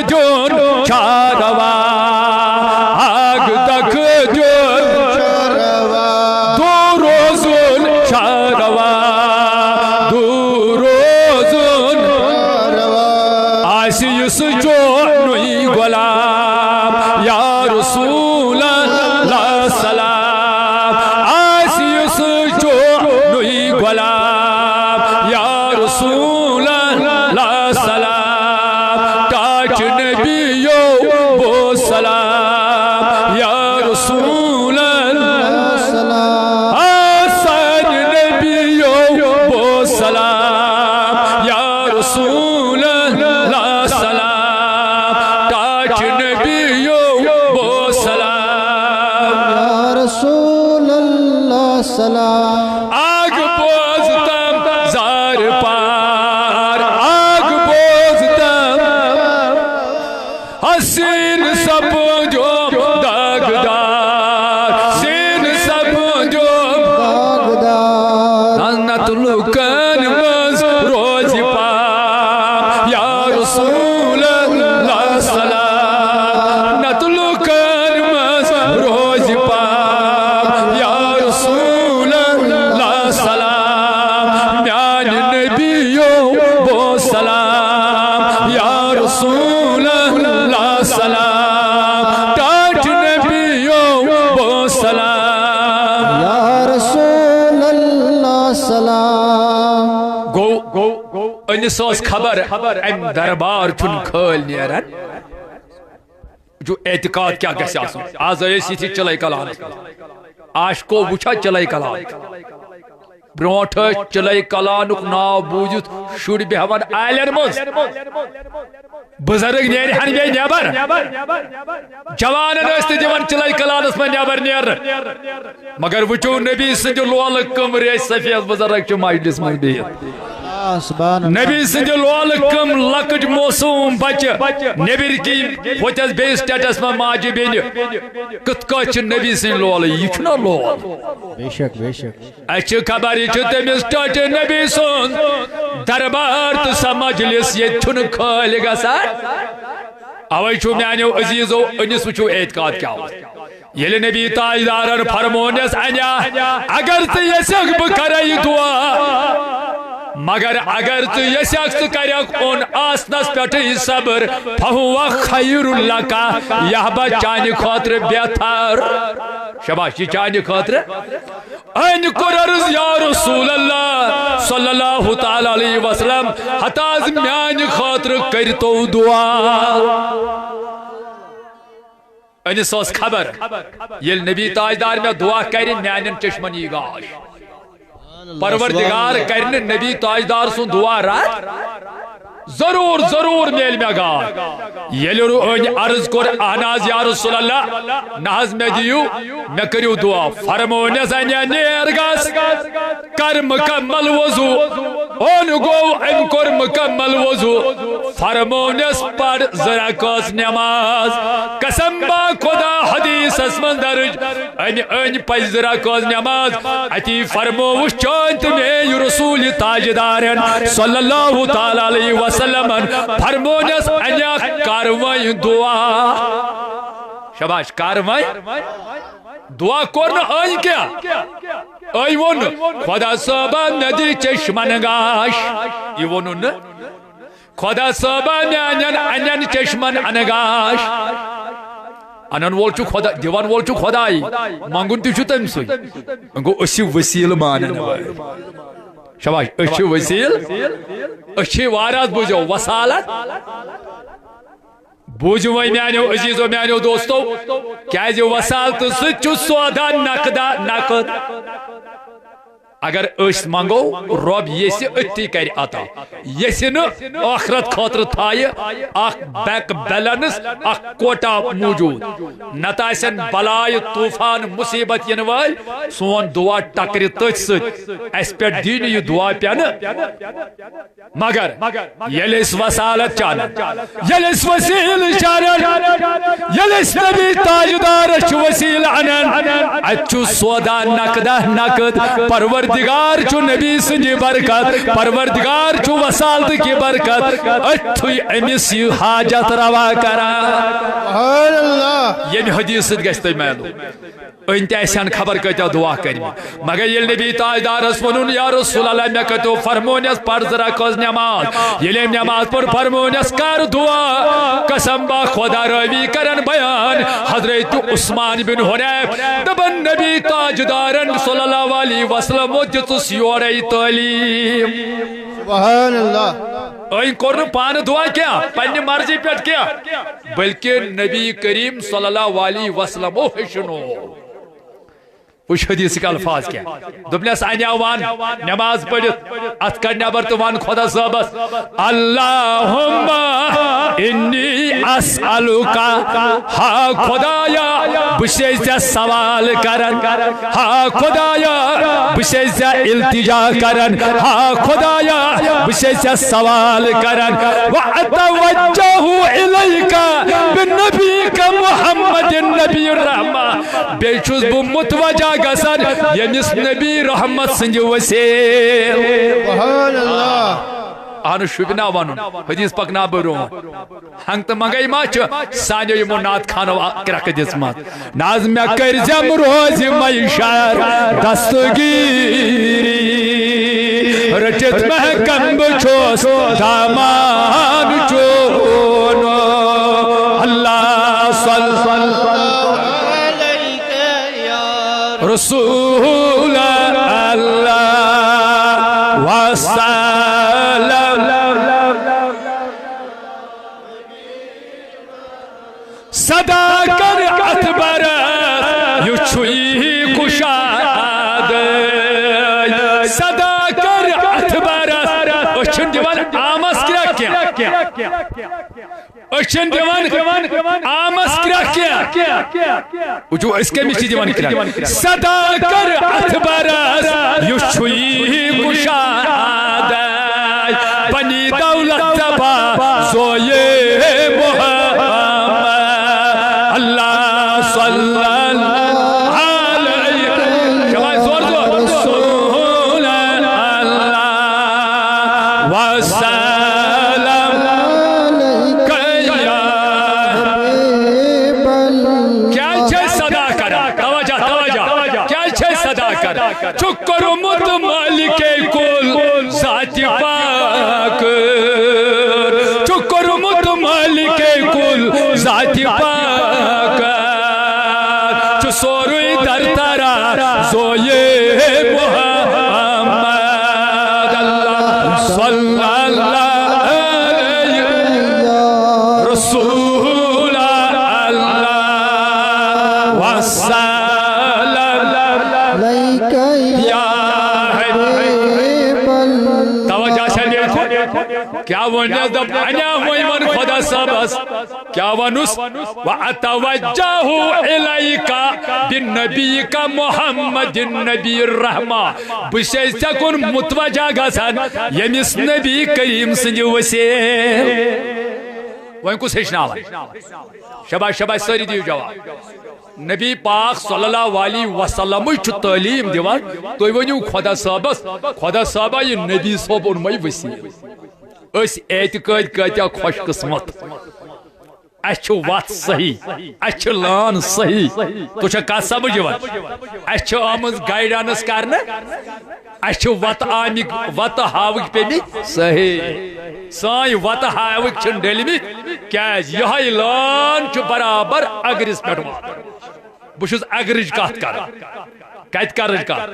جون چاروا آگ تک جون دو روزون چاروا دو روزون آسی یس جو نوی غلام یا رسول اللہ سلام آسی یس جو نوی غلام یا رسول اللہ سلام تاج نبیو بو سلام یا رسول اللہ سلام آسان نبیو بو سلام یا رسول اللہ سلام تاج نبیو بو سلام یا رسول اللہ سلام آگ بوزتم زار پار آگ بوزتم حسین سب جو داغدار سین سب جو داغدار نت لکن مز روز پار یا رسول اللہ سلام نت لکن مز روز پار یا رسول اللہ سلام میان نبیو بو سلام یا رسول اللہ سلام تاج نبیو بو سلام یا رسول اللہ سلام گو انس خبر ام دربار چن کھل نیران جو اعتقاد کیا گژھِ آسُن آز ٲسۍ یِتھی چلے کلان آشکو وچھا چلے کلان برونٹھ چلے کلانُک ناو بوٗزِتھ شُرۍ بیہوان آلین منٛز بزرگ نیرِ ہن بیٚیہِ نٮ۪بر جوانن ٲسۍ نہٕ دِوان چلے کلانس منٛز نٮ۪بر نیرنہٕ مگر وٕچھو نبی سٕنٛدِ لولہٕ کم ریٚسۍ سفید بزرگ چھِ مجلس منٛز بِہِتھ نبی سٕنٛدِ لولہٕ کم لۄکٕٹۍ موسوٗم بچہِ نیبر کِنۍ وۄتھٮ۪س بیٚیِس ٹٮ۪ٹس منٛز ماجہِ بیٚنہِ کِتھ کٲٹھۍ چھِ نبی سٕنٛدۍ لولہٕ یہِ چھُنہ لول بے شک بے شک اَسہِ چھِ خبر یہِ چھُ تٔمِس ٹٲٹہِ نبی سُنٛد دربار تہٕ سۄ مجلس ییٚتہِ چھُنہٕ خٲلۍ گژھان اوے چھُ میانیو عزیزو أنِس وٕچھو اعتقاد کیٛاہ اوس ییٚلہِ نبی تاجدارن فرمونس انیا اگر ژٕ یژھکھ بہٕ کرے یہِ دعا مگر اگر تو یسیک تو کریک اون آسنس پیٹھے صبر فہو خیر لکا یہ با چانی خاطر بیتر شباش یہ چانی خاطر این قررز یا رسول اللہ صلی اللہ تعالی علیہ وسلم حتاز میانی خاطر کرتو دعا انس اس خبر یل نبی تاجدار میں دعا کرن میانن چشمن یہ گاش پروردگار کرنے نبی تاجدار سن دعا رات ضرور ضرور میل میں گا یل عرض کر اہناز یا رسول اللہ ناز میں دیو میں کریو دعا فرمونس انیا نیر گس کر مکمل وضو اون گو ام کر مکمل وضو فرمونس پڑھ ذرا کس نماز قسم با خدا حدیث اسمن درج ان پز ذرا کس نماز اتی فرمو چانت میں رسول تاجدارن صلی اللہ تعالی علیہ وسلم فرمونس انیا کاروائیں دعا شباش کاروائیں دعا کرنا آئی کیا آئی ون خدا صاحبہ ندی چشمن گاش یہ ونن خدا صاحبہ انین چشمن انگاش انن وول چھ خدا دیوان وول چھ خدائی مانگن تہ چھ تم سی گو اسی وسیل مانن شباش اچھ وسیل اچھ وارات بوجو وسالت بوجو میانو عزیزو میانو دوستو کیازِ وسالت سچ سودا نقدا نقد اگر اس منگو رب یسی اتی کر عطا یسی نو آخرت خاطر تھائے اخ بیک بیلنس اخ کوٹا موجود نتاسن بلائے طوفان مصیبت ینوال سون دعا ٹکر تچ ست اس پہ دین یہ دعا پیان مگر یلس وسالت چان یلس وسیل چان یلس نبی تاجدار وسیل عنن اچو سودا نقدہ نقد پرور پروردگار چھو نبی سنجی برکت پروردگار چھو وسالت کی برکت اتھوی امیس یہ حاجت روا کرا سبحان اللہ یہ حدیث ست گشت معلوم انت ایسان خبر کتیا دعا کرمی مگر یل نبی تاجدار اس ونون یا رسول اللہ میں کتو فرمونیس پر ذرا کز نماز یلیم نماز پر فرمونیس کر دعا قسم با خدا روی کرن بیان حضرت عثمان بن حنیف دبن نبی تاجدارن صلی اللہ علیہ وسلم دتس یوری تعلیم سبحان اللہ این کرن پان دعا کیا پنی مرضی پیٹ کیا بلکہ نبی کریم صلی اللہ علیہ وسلم ہشنو وش حدیث کا الفاظ کیا دبنیس آنیاوان نماز پڑھت ات کر نبر تو وان خدا صحبت اللہم انی اسألوکا ہا خدایا بشیزہ سوال کرن ہا خدایا بشیزہ التجا کرن ہا خدایا بشیزہ سوال کرن وَأَتَوَجَّهُ إِلَيْكَ بِنَبِيكَ محمد النبی الرحمہ بیچوز بو متوجہ گسن یمس نبی رحمت سنجھ وسیل سبحان اللہ آنو شبنا ونن حدیث پکنا برو ہنگت منگئی ماچ سانیو یمو نات خانو کرک دسمات ناز میں کرزم روز میشار دستگیری رچت محکم بچوس دامان چونو اللہ صلی رسول اللہ وسلم صدا کر اتبرت یو چھوئی کشاد صدا کر اتبرت اچھن دیوان آمس کیا اچھن دیوان آمس کیا جو اس کے مشتی دیوان کیا صدا کر اتبرت یو چھوئی کشاد بنی دولت تبا زوئے محمد اللہ صلی اللہ علیہ شبائی زور زور رسول اللہ وسلم کیا چھے صدا کرا توجہ کیا چھے صدا کرا چکر مت مالک کل ذات پاک چکر مت مالک کل ذات پاک چو سوروی در ترا زوئے محمد اللہ صلی اللہ علیہ رسول اللہ وسلم کیا ونیس دب انیا ویمن خدا سبس کیا ونس وَأَتَوَجَّهُ إِلَيْكَ بِالنَّبِيِّكَ محمد النبی الرحمہ بشیز تکن متوجہ گسن یمس نبی کریم سنجھ وسیل وہیں کس ہشناوا شباش شباش ساری دیو جواب نبی پاک صلی اللہ علیہ وسلم چھو تعلیم دیوان تو ونیو خدا صحابہ یہ نبی صحب انمائی وسیل اس اعتقاد کتیا خوش قسمت اچھو وات صحیح اچھو لان صحیح تو چھا کات سمجھوان اچھو آمز گائیڈانس کرنا اچھو وات آمک وات ہاوک پہ بھی صحیح سائی وات ہاوک چھن ڈیلی بھی کیا یہاں لان چھو برابر اگرس پیٹھوا بشوز اگرج کات کر کت کرج کر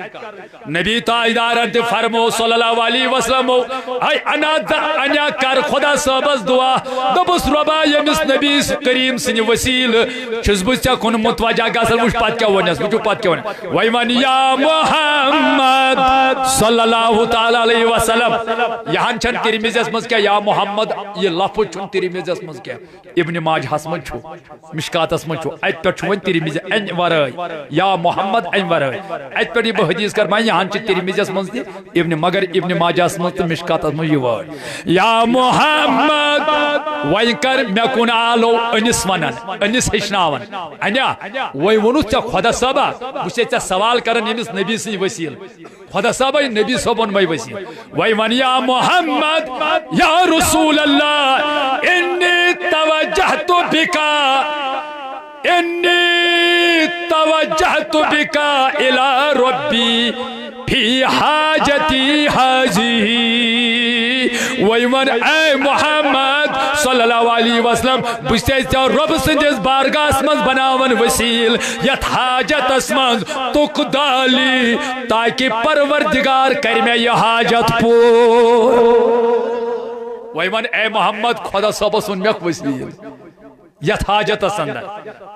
نبی تاجدارن تے فرمو صلی اللہ علیہ وسلم اے انیا کر خدا صحبس دعا دبس ربا یمس نبی کریم سن وسیل چھس بس چا کن متوجہ گسل وچ پت کیا ونس وچ پت کیا ونس وایمن یا محمد صلی اللہ تعالی علیہ وسلم یہاں چھن ترمذی مز کیا یا محمد یہ لفظ چھن ترمذی مز کیا ابن ماجہ مز چھو مشکات مز چھو ات پہ چھو ترمذی ان ورائے یا محمد ان ورائے ات پہ بہ حدیث کر میں یہاں ترمذی من ابن مگر ابن ماجہ من تو مشکات من یہ یا محمد وی کر مے کن آلو انس ونان انس ہچناون انیا وی ونو ژے خدا صٲبا بہ ژے سوال کران یمس نبی سن وسیل خدا صاحب نبی صاحبن میں وسیل وی ون یا محمد یا رسول اللہ انی توجہت بکا انی توجہت بکا الی ربی فی حاجتی حاجی ویمن اے محمد صلی اللہ علیہ وسلم بشتے رب سندس بارگاس مز بناون وسیل یت حاجت اسمز تک دالی تاکہ پروردگار کر میں یہ حاجت پور ویمن اے محمد خدا صاحب سن مک وسیل یت حاجت اندر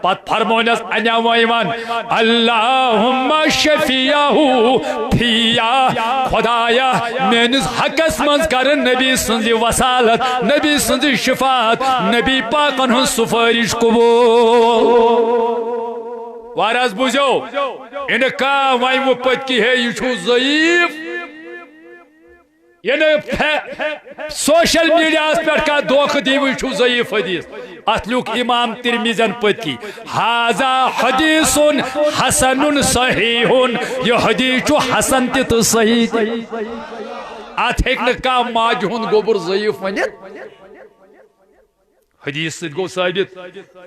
پت فرمونس انیا ویمن اللہم شفیہو فیا خدایا مینس حقس منز کر نبی سنزی وصالت نبی سنزی شفاعت نبی پاکن ہن سفارش قبول وارز بوزو انکا وائم پت کی ہے یہ ضعیف یعنی سوشل میڈیا پر کا دوکھ دیوی چھو ضعیف حدیث اتلوک امام ترمذی پت کی حاذا حدیث حسن صحیح یہ حدیث چھو حسن تی صحیح ات ہیکن کا ماج ہند گوبر ضعیف ونت حدیث ست گو ثابت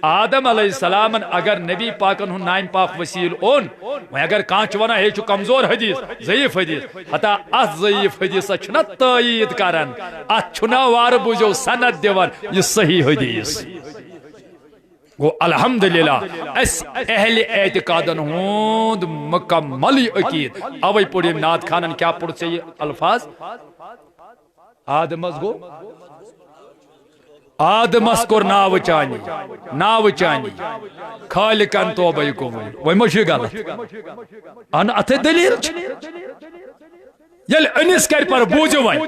آدم علیہ السلام اگر نبی پاکن ہن نام پاک وسیل اون اگر کانچ ونا ہے چھ کمزور حدیث ضعیف حدیث حتا اس ضعیف حدیث چھنا تائید کرن ات چھنا وار بوجو سند دیوان یہ صحیح حدیث گو الحمدللہ اس اہل اعتقادن ہند مکمل عقید اوی پڑیم نات خانن کیا پڑھ سے یہ الفاظ آدم گو آدمس کور ناو چانی خالقن توبہ قبول وی مجھے غلط ان اتھے دلیل یل انس کر پر بوجو ون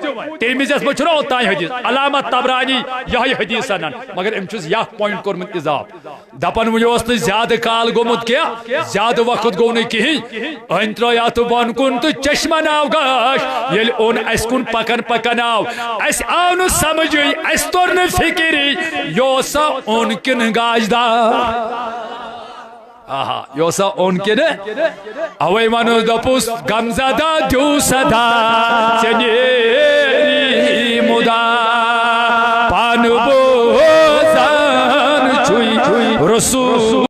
ترمذی اس مچھرو اوتائی حدیث علامت طبرانی یہ حدیث سنن مگر ام چھ یہ پوائنٹ کورمت اضاف دپن ویوست زیادہ کال گومت کیا زیادہ وقت گو نہیں کہیں ان ترایات بن کن تو چشمہ ناو گاش یل اون اس کن پکن پکن آو اس آن سمجھ اس تور نہ فکری یوسا اون کن گاج دا آہا یوسا اون کن اوے منو دپوس غمزدہ دیو صدا چنی